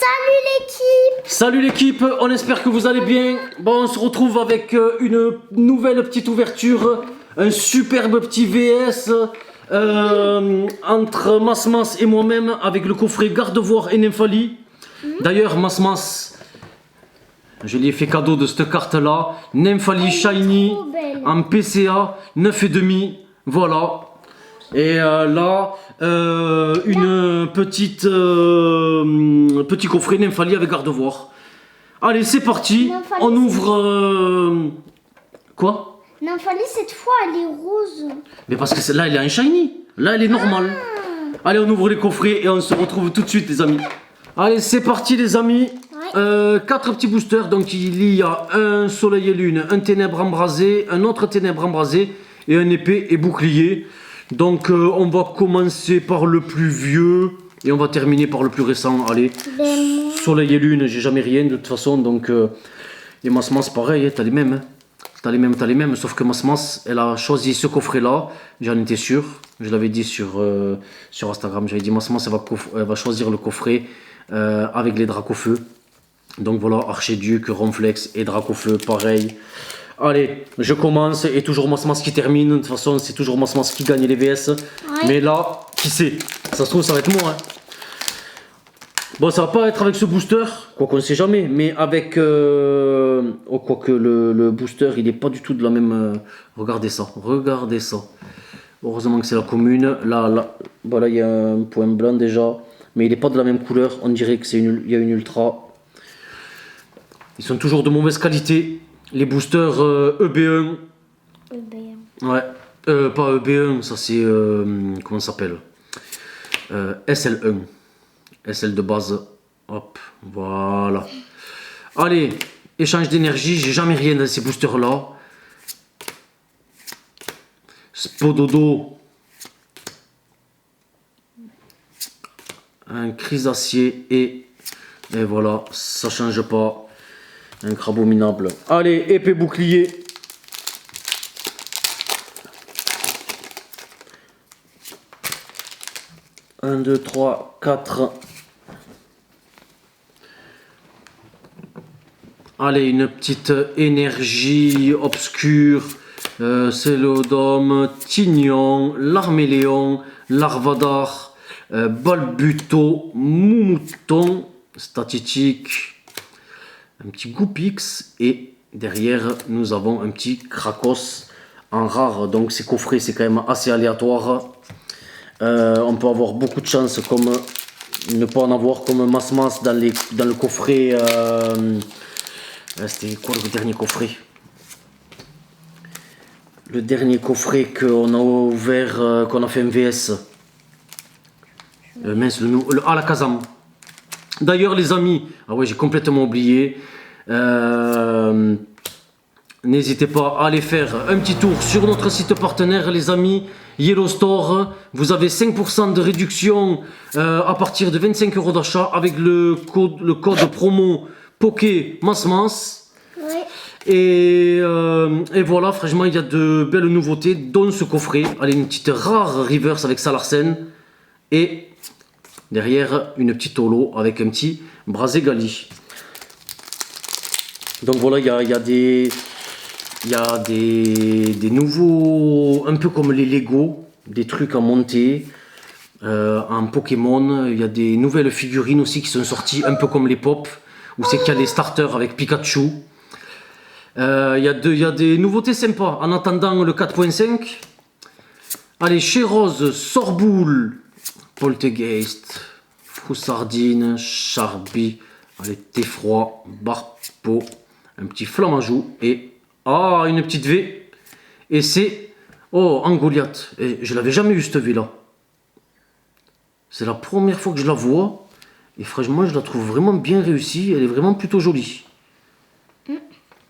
Salut l'équipe! Salut l'équipe, on espère que vous allez bien. Bon, on se retrouve avec une nouvelle petite ouverture, un superbe petit VS entre Masmas et moi-même avec le coffret Gardevoir et Nymphali. D'ailleurs, Masmas, je lui ai fait cadeau de cette carte-là. Nymphali Shiny en PCA 9,5. Voilà. Et là, une petite petit coffret Nymphali avec Gardevoir. Allez, c'est parti. Nymphali, on ouvre. Quoi? Nymphali, cette fois, elle est rose. Mais parce que là, elle est en shiny. Là, elle est normale. Allez, on ouvre les coffrets et on se retrouve tout de suite, les amis. Allez, c'est parti, les amis. 4 petits boosters. Donc, il y a un soleil et lune, un ténèbre embrasé, un autre ténèbre embrasé et un épée et bouclier. Donc on va commencer par le plus vieux et on va terminer par le plus récent. Allez, soleil et lune, j'ai jamais rien de toute façon. Donc et Masmas pareil, t'as les mêmes. T'as les mêmes, sauf que Masmas, elle a choisi ce coffret là, j'en étais sûr. Je l'avais dit sur Instagram, j'avais dit Masmas elle va choisir le coffret avec les Dracofeu. Donc voilà, Archiduc, Ronflex et Dracofeu, pareil. Allez, je commence et toujours Masmas qui termine. De toute façon, c'est toujours Masmas qui gagne les VS. Ouais. Mais là, qui sait? Ça se trouve, ça va être moi. Hein. Bon, ça va pas être avec ce booster, quoi qu'on ne sait jamais. Mais avec... Oh, quoique le booster, il est pas du tout de la même... Regardez ça, regardez ça. Heureusement que c'est la commune. Là, voilà, il y a un point blanc déjà. Mais il n'est pas de la même couleur. On dirait que il y a une ultra. Ils sont toujours de mauvaise qualité. Les boosters EB1. EB1. Ouais. Pas EB1, ça c'est... comment ça s'appelle SL1. SL de base. Hop, voilà. Allez, échange d'énergie. J'ai jamais rien dans ces boosters-là. Spododo. Un Chrysacier et voilà, ça change pas. Un crabe minable. Allez, épée bouclier. Un, 2, 3, 4. Allez, une petite énergie obscure. Célodome, Tignon, l'Arméléon, Larvadar, Balbuto, Moumouton, Statistique. Un petit Goupix et derrière nous avons un petit Krakos en rare. Donc ces coffrets c'est quand même assez aléatoire. On peut avoir beaucoup de chance comme ne pas en avoir comme Masmas dans le coffret. C'était quoi le dernier coffret? Le dernier coffret qu'on a ouvert, qu'on a fait un VS. Mince, la Kazam. D'ailleurs les amis, ah ouais j'ai complètement oublié, n'hésitez pas à aller faire un petit tour sur notre site partenaire les amis, Yellow Store. Vous avez 5% de réduction à partir de 25 € d'achat avec le code promo Poké Masmas. Ouais. Et voilà, franchement il y a de belles nouveautés dont ce coffret. Allez, une petite rare reverse avec Salarsen et derrière, une petite holo avec un petit Braségali. Donc voilà, il y a des nouveaux, un peu comme les Lego, des trucs à monter. En Pokémon, il y a des nouvelles figurines aussi qui sont sorties, un peu comme les Pop, où c'est qu'il y a les starters avec Pikachu. Il y a des nouveautés sympas. En attendant le 4.5, allez, chez Rose, Sorboule, Poltergeist, Froussardine, Charby, allez, Theffroi, Barpo, un petit Flamajou et une petite V. Et c'est Angoliath. Et je l'avais jamais eu cette V là. C'est la première fois que je la vois et franchement je la trouve vraiment bien réussie. Elle est vraiment plutôt jolie.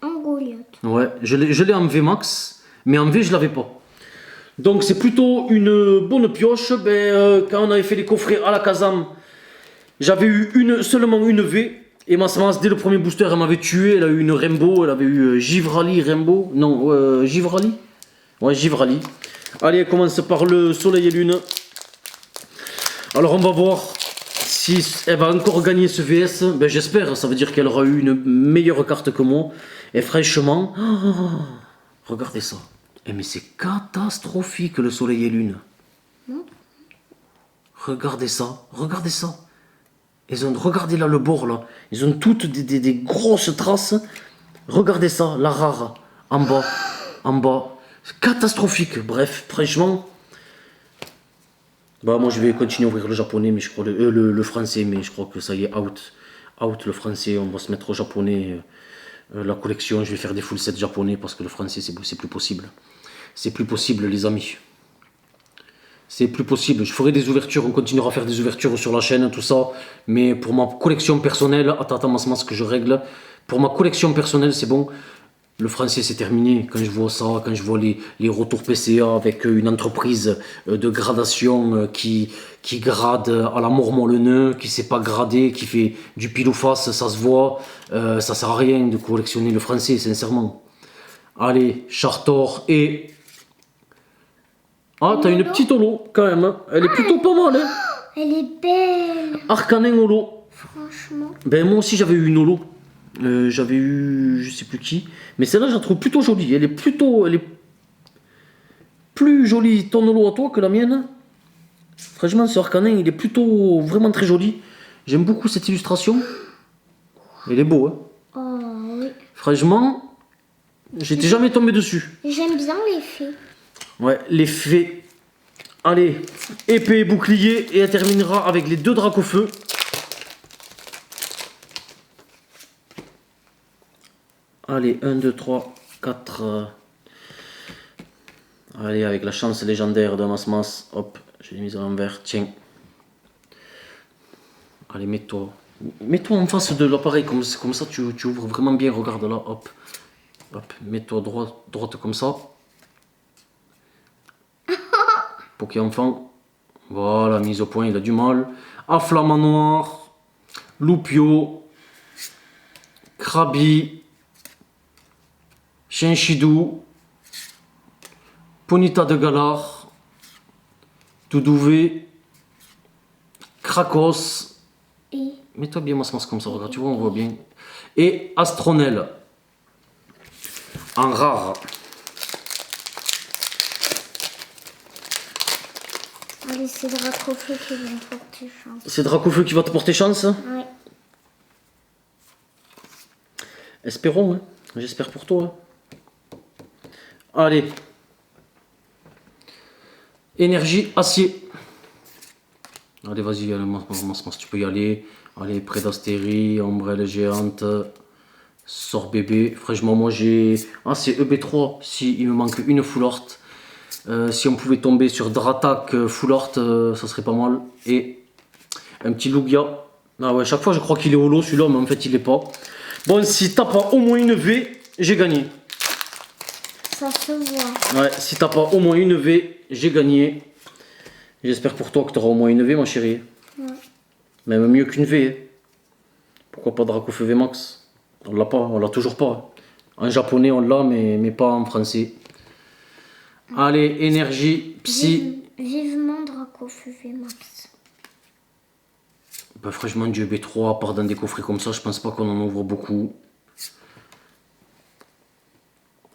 Angoliath. Ouais, je l'ai en V max, mais en V je l'avais pas. Donc c'est plutôt une bonne pioche. Quand on avait fait les coffrets à la Kazam, j'avais eu seulement une V. Et Masmas, dès le premier booster, elle m'avait tué. Elle a eu une Rainbow, elle avait eu Givrali Rainbow. Non, Givrali. Ouais, Givrali. Allez, elle commence par le soleil et lune. Alors on va voir si elle va encore gagner ce VS, ben j'espère, ça veut dire qu'elle aura eu une meilleure carte que moi. Et franchement, regardez ça. Eh mais c'est catastrophique le soleil et lune. Regardez ça, regardez ça. Regardez là le bord là. Ils ont toutes des grosses traces. Regardez ça, la rare, en bas, en bas. C'est catastrophique. Bref, franchement. Bah moi je vais continuer à ouvrir le japonais, mais je crois le français, mais je crois que ça y est, out le français. On va se mettre au japonais. La collection, je vais faire des full sets japonais parce que le français c'est plus possible. C'est plus possible les amis. C'est plus possible. Je ferai des ouvertures, on continuera à faire des ouvertures sur la chaîne, tout ça. Mais pour ma collection personnelle, attends, ce que je règle. Pour ma collection personnelle, c'est bon. Le français, c'est terminé. Quand je vois ça, quand je vois les retours PCA avec une entreprise de gradation qui grade à la mort le nœud, qui ne sait pas grader, qui fait du pile ou face, ça se voit. Ça sert à rien de collectionner le français, sincèrement. Allez, Chartor et... Ah, t'as une petite holo, quand même. Hein. Elle est plutôt pas mal. Hein. Elle est belle. Arcanin holo. Franchement. Ben, moi aussi, j'avais eu une holo. J'avais eu... Je sais plus qui. Mais celle-là, je la trouve plutôt jolie. Elle est plus jolie, ton holo à toi, que la mienne. Franchement, ce Arcanin, il est plutôt... Vraiment très joli. J'aime beaucoup cette illustration. Il est beau, hein. Oh, oui. Franchement, j'étais jamais tombé dessus. J'aime bien l'effet. Ouais, l'effet. Allez, épée et bouclier. Et elle terminera avec les deux Dracofeu. Allez, 1, 2, 3, 4. Allez, avec la chance légendaire de Mas. Hop, je l'ai mise à l'envers. Tiens. Allez, mets-toi. Mets-toi en face de l'appareil. Comme ça, tu ouvres vraiment bien. Regarde là. Hop. Hop. Mets-toi droite comme ça. Poké enfant. Voilà, mise au point, il a du mal. Afflamant noir. Loupio. Krabi. Chinchidou. Ponita de Galar. Doudouvé. Krakos. Et... Mets-toi bien Mas comme ça, regarde, tu vois, on voit bien. Et Astronel. En rare. Allez, c'est Dracofeu qui va me porter chance. C'est Dracofeu qui va te porter chance? Ouais. Espérons, hein. J'espère pour toi. Hein. Allez. Énergie acier. Allez, vas-y, Mas, tu peux y aller. Allez, Prédastérie, Ombrelle géante, Sort bébé. Franchement, moi j'ai... Ah, c'est EB3. Si, il me manque une full art. Si on pouvait tomber sur Dratak full art, ça serait pas mal. Et un petit Lugia. Ah ouais, chaque fois je crois qu'il est holo celui-là, mais en fait il est pas. Bon, si t'as pas au moins une V, j'ai gagné. Ça se voit. Ouais, si t'as pas au moins une V, j'ai gagné. J'espère pour toi que t'auras au moins une V, ma chérie. Ouais. Même mieux qu'une V. Pourquoi pas Dracofeu V Max? On l'a pas, on l'a toujours pas. En japonais on l'a, mais pas en français. Allez, énergie, psy. Vivement Dracofeu VMAX. Bah, franchement, du B3, à part dans des coffrets comme ça, je pense pas qu'on en ouvre beaucoup.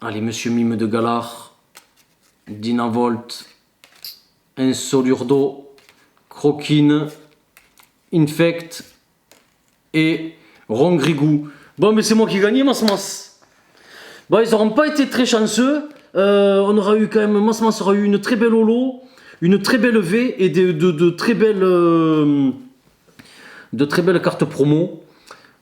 Allez, Monsieur Mime de Galar. Dynavolt. Insolurdo. Croquine. Infect. Et Rongrigou. Bon, mais c'est moi qui ai gagné, Mas. Bon, ils n'auront pas été très chanceux. On aura eu quand même, Mas aura eu une très belle holo, une très belle V et de très belles cartes promo.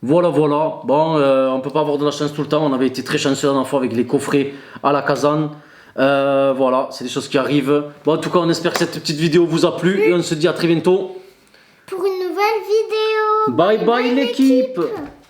Voilà. Bon, on peut pas avoir de la chance tout le temps. On avait été très chanceux la dernière fois avec les coffrets à la Kazan. Voilà, c'est des choses qui arrivent. Bon, en tout cas, on espère que cette petite vidéo vous a plu et on se dit à très bientôt Pour une nouvelle vidéo. Bye bye l'équipe.